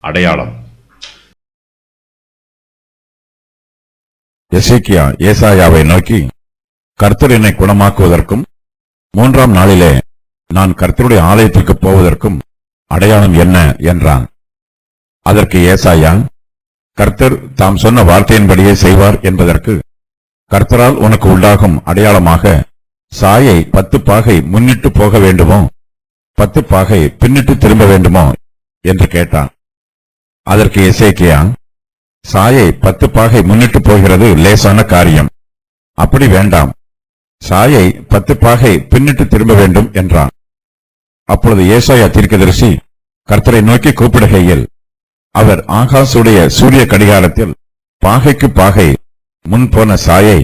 அடையாளம். எசேக்கியா ஏசாயாவை நோக்கி, கர்த்தர் என்னை குணமாக்குவதற்கும் 3ஆம் நாளிலே நான் கர்த்தருடைய ஆலயத்திற்கு போவதற்கும் அடையாளம் என்ன என்றான். அதற்கு ஏசாயா, கர்த்தர் தாம் சொன்ன வார்த்தையின்படியே செய்வார் என்பதற்கு கர்த்தரால் உனக்கு உண்டாகும் அடையாளமாக சாயை 10 பாகை முன்னிட்டு போக வேண்டுமோ 10 பாகை பின்னிட்டு திரும்ப வேண்டுமோ என்று கேட்டான். அதற்கு எசேக்கியா, சாயை 10 பாகை முன்னிட்டு போகிறது லேசான காரியம், அப்படி வேண்டாம், சாயை 10 பாகை பின்னிட்டு திரும்ப வேண்டும் என்றான். அப்பொழுது ஏசாயா தீர்க்கதரிசி கர்த்தரை நோக்கி கூப்பிடுகையில் அவர் ஆகாசுடைய சூரிய கடிகாரத்தில் பாகைக்கு பாகை முன் போன சாயை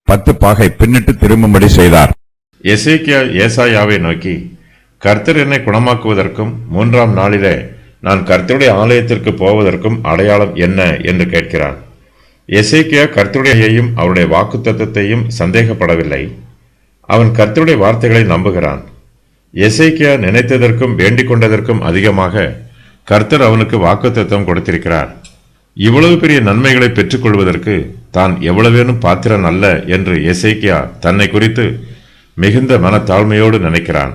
10 பாகை பின்னிட்டு திரும்பும்படி செய்தார். எசேக்கியா ஏசாயாவை நோக்கி, கர்த்தர் என்னை குணமாக்குவதற்கும் 3ஆம் நாளிலே நான் கர்த்தருடைய ஆலயத்திற்கு போவதற்கும் அடையாளம் என்ன என்று கேட்கிறான். எசேக்கியா கர்த்தருடையையும் அவருடைய வாக்குத்தத்தத்தையும் சந்தேகப்படவில்லை. அவன் கர்த்தருடைய வார்த்தைகளை நம்புகிறான். எசேக்கியா நினைத்ததற்கும் வேண்டிக் கொண்டதற்கும் அதிகமாக கர்த்தர் அவனுக்கு வாக்குத்தத்தம் கொடுத்திருக்கிறார். இவ்வளவு பெரிய நன்மைகளை பெற்றுக்கொள்வதற்கு தான் எவ்வளவேனும் பாத்திரன் அல்ல என்று எசேக்கியா தன்னை குறித்து மிகுந்த மனத்தாழ்மையோடு நினைக்கிறான்.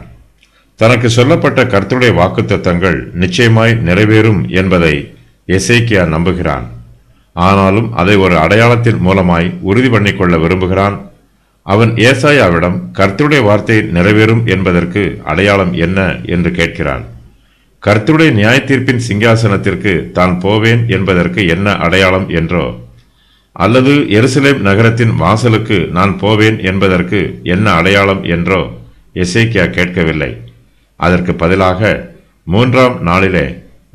தனக்கு சொல்லப்பட்ட கர்த்தருடைய வாக்குத்தத்தங்கள் நிச்சயமாய் நிறைவேறும் என்பதை எசேக்கியா நம்புகிறான். ஆனாலும் அதை ஒரு அடையாளத்தின் மூலமாய் உறுதி பண்ணிக்கொள்ள விரும்புகிறான். அவன் ஏசாயாவிடம் கர்த்தருடைய வார்த்தை நிறைவேறும் என்பதற்கு அடையாளம் என்ன என்று கேட்கிறான். கர்த்தருடைய நியாய தீர்ப்பின் சிங்காசனத்திற்கு தான் போவேன் என்பதற்கு என்ன அடையாளம் என்றோ, அல்லது எருசலேம் நகரத்தின் வாசலுக்கு நான் போவேன் என்பதற்கு என்ன அடையாளம் என்றோ எசேக்கியா கேட்கவில்லை. அதற்கு பதிலாக 3ஆம் நாளிலே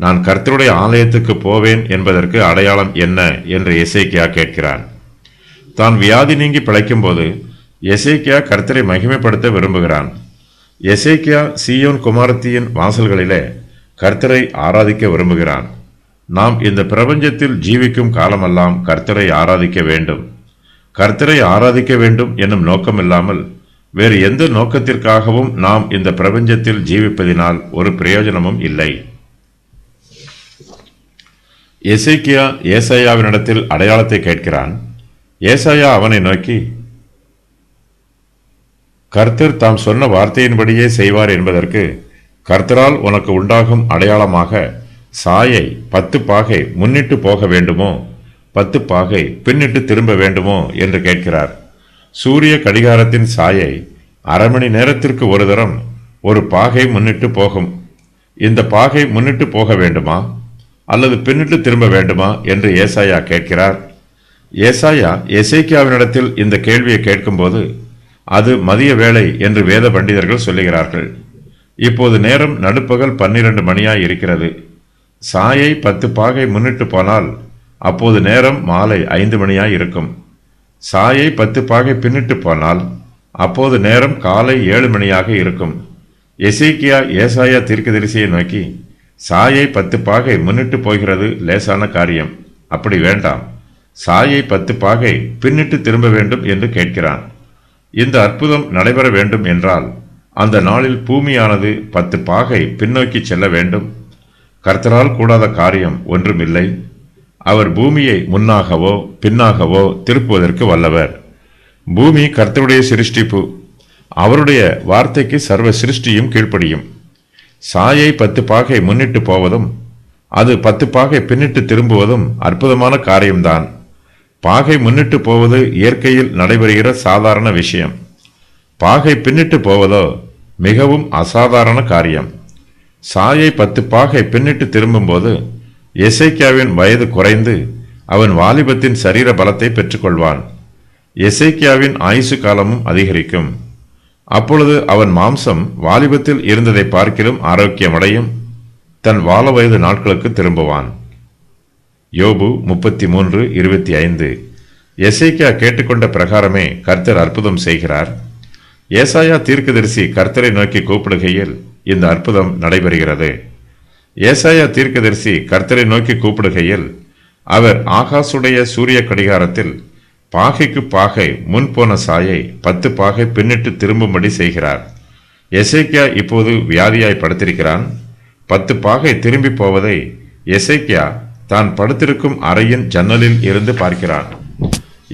நான் கர்த்தருடைய ஆலயத்துக்கு போவேன் என்பதற்கு அடையாளம் என்ன என்று எசேக்கியா கேட்கிறான். தான் வியாதி நீங்கி பிழைக்கும் போது எசேக்கியா கர்த்தரை மகிமைப்படுத்த விரும்புகிறான். எசேக்கியா சீயோன் குமாரத்தியின் வாசல்களிலே கர்த்தரை ஆராதிக்க விரும்புகிறான். நாம் இந்த பிரபஞ்சத்தில் ஜீவிக்கும் காலமெல்லாம் கர்த்தரை ஆராதிக்க வேண்டும். கர்த்தரை ஆராதிக்க வேண்டும் என்னும் நோக்கமில்லாமல் வேறு எந்த நோக்கத்திற்காகவும் நாம் இந்த பிரபஞ்சத்தில் ஜீவிப்பதினால் ஒரு பிரயோஜனமும் இல்லை. எசேக்கியா ஏசாயாவினிடத்தில் அடையாளத்தை கேட்கிறான். ஏசாயா அவனை நோக்கி, கர்த்தர் தாம் சொன்ன வார்த்தையின்படியே செய்வார் என்பதற்கு கர்த்தரால் உனக்கு உண்டாகும் அடையாளமாக சாயை 10 பாகை முன்னிட்டு போக வேண்டுமோ 10 பாகை பின்னிட்டு திரும்ப வேண்டுமோ என்று கேட்கிறார். சூரிய கடிகாரத்தின் சாயை அரை மணி நேரத்திற்கு ஒரு தரம் ஒரு பாகை முன்னிட்டு போகும். இந்த பாகை முன்னிட்டு போக வேண்டுமா அல்லது பின்னிட்டு திரும்ப வேண்டுமா என்று ஏசாயா கேட்கிறார். ஏசாயா எசேக்கியாவினிடத்தில் இந்த கேள்வியை கேட்கும்போது அது மதிய வேளை என்று வேத பண்டிதர்கள் சொல்லுகிறார்கள். இப்போது நேரம் நடுப்பகல் 12 மணியாய் இருக்கிறது. சாயை 10 பாகை முன்னிட்டு போனால் அப்போது நேரம் மாலை 5 மணியாய் இருக்கும். சாயை 10 பாகை பின்னிட்டு போனால் அப்போது நேரம் காலை 7 மணியாக இருக்கும். எசேக்கியா ஏசாயா தீர்க்கதரிசியை நோக்கி, சாயை 10 பாகை முன்னிட்டு போகிறது லேசான காரியம், அப்படி வேண்டாம், சாயை 10 பாகை பின்னிட்டு திரும்ப வேண்டும் என்று கேட்கிறான். இந்த அற்புதம் நடைபெற வேண்டும் என்றால் அந்த நாளில் பூமியானது 10 பாகை பின்னோக்கி செல்ல வேண்டும். கர்த்தரால் கூடாத காரியம் ஒன்றுமில்லை. அவர் பூமியை முன்னாகவோ பின்னாகவோ திருப்புவதற்கு வல்லவர். பூமி கர்த்தருடைய சிருஷ்டிப்பு. அவருடைய வார்த்தைக்கு சர்வ சிருஷ்டியும் கீழ்ப்படியும். சாயை 10 பாகை முன்னிட்டு போவதும் அது 10 பாகை பின்னிட்டு திரும்புவதும் அற்புதமான காரியம்தான். பாகை முன்னிட்டு போவது இயற்கையில் நடைபெறுகிற சாதாரண விஷயம். பாகை பின்னிட்டு போவதோ மிகவும் அசாதாரண காரியம். சாயை 10 பாகை பின்னிட்டு திரும்பும்போது எசேக்கியாவின் வயது குறைந்து அவன் வாலிபத்தின் சரீர பலத்தை பெற்றுக்கொள்வான். எசேக்கியாவின் ஆயுசு காலமும் அதிகரிக்கும். அப்பொழுது அவன் மாம்சம் வாலிபத்தில் இருந்ததை பார்க்கிலும் ஆரோக்கியமடையும். தன் வால வயது நாட்களுக்கு திரும்புவான். யோபு 33:25. எசேக்கியா கேட்டுக்கொண்ட பிரகாரமே கர்த்தர் அற்புதம் செய்கிறார். ஏசாயா தீர்க்கதரிசி கர்த்தரை நோக்கி கூப்பிடுகையில் இந்த அற்புதம் நடைபெறுகிறது. ஏசாயா தீர்க்கதரிசி கர்த்தரை நோக்கி கூப்பிடுகையில் அவர் ஆகாசுடைய சூரிய கடிகாரத்தில் பாகைக்கு பாகை முன் போன சாயை 10 பாகை பின்னிட்டு திரும்பும்படி செய்கிறார். எசேக்கியா இப்போது வியாதியாய் படுத்திருக்கிறான். 10 பாகை திரும்பி போவதை எசேக்கியா தான் படுத்திருக்கும் அறையின் ஜன்னலில் இருந்து பார்க்கிறான்.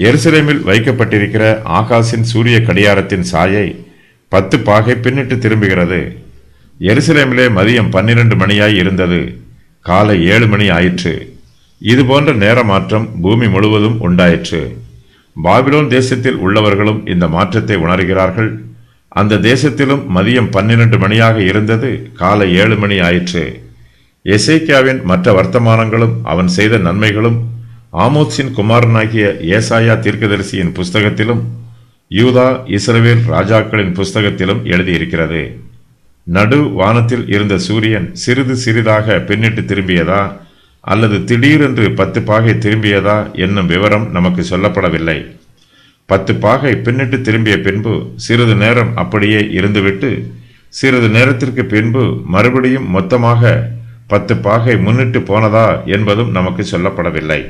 எருசலேமில் வைக்கப்பட்டிருக்கிற ஆகாசின் சூரிய கடியாரத்தின் சாயை 10 பாகை பின்னிட்டு திரும்புகிறது. எருசலேமிலே மதியம் 12 மணியாய் இருந்தது, காலை 7 மணி ஆயிற்று. இதுபோன்ற நேர மாற்றம் பூமி முழுவதும் உண்டாயிற்று. பாபிலோன் தேசத்தில் உள்ளவர்களும் இந்த மாற்றத்தை உணர்கிறார்கள். அந்த தேசத்திலும் மதியம் 12 மணியாக இருந்தது, காலை 7 மணி ஆயிற்று. எசேக்கியாவின் மற்ற வர்த்தமானங்களும் அவன் செய்த நன்மைகளும் ஆமோத்சின் குமாரனாகிய ஏசாயா தீர்க்கதரிசியின் புஸ்தகத்திலும் யூதா இஸ்ரவேல் ராஜாக்களின் புஸ்தகத்திலும் எழுதியிருக்கிறது. நடு வானத்தில் இருந்த சூரியன் சிறிது சிறிதாக பின்னிட்டு திரும்பியதா அல்லது திடீரென்று 10 பாகை திரும்பியதா என்னும் விவரம் நமக்கு சொல்லப்படவில்லை. 10 பாகை பின்னிட்டு திரும்பிய பின்பு சிறிது நேரம் அப்படியே இருந்துவிட்டு சிறிது நேரத்திற்கு பின்பு மறுபடியும் மொத்தமாக 10 பாகை முன்னிட்டு போனதா என்பதும் நமக்கு சொல்லப்படவில்லை.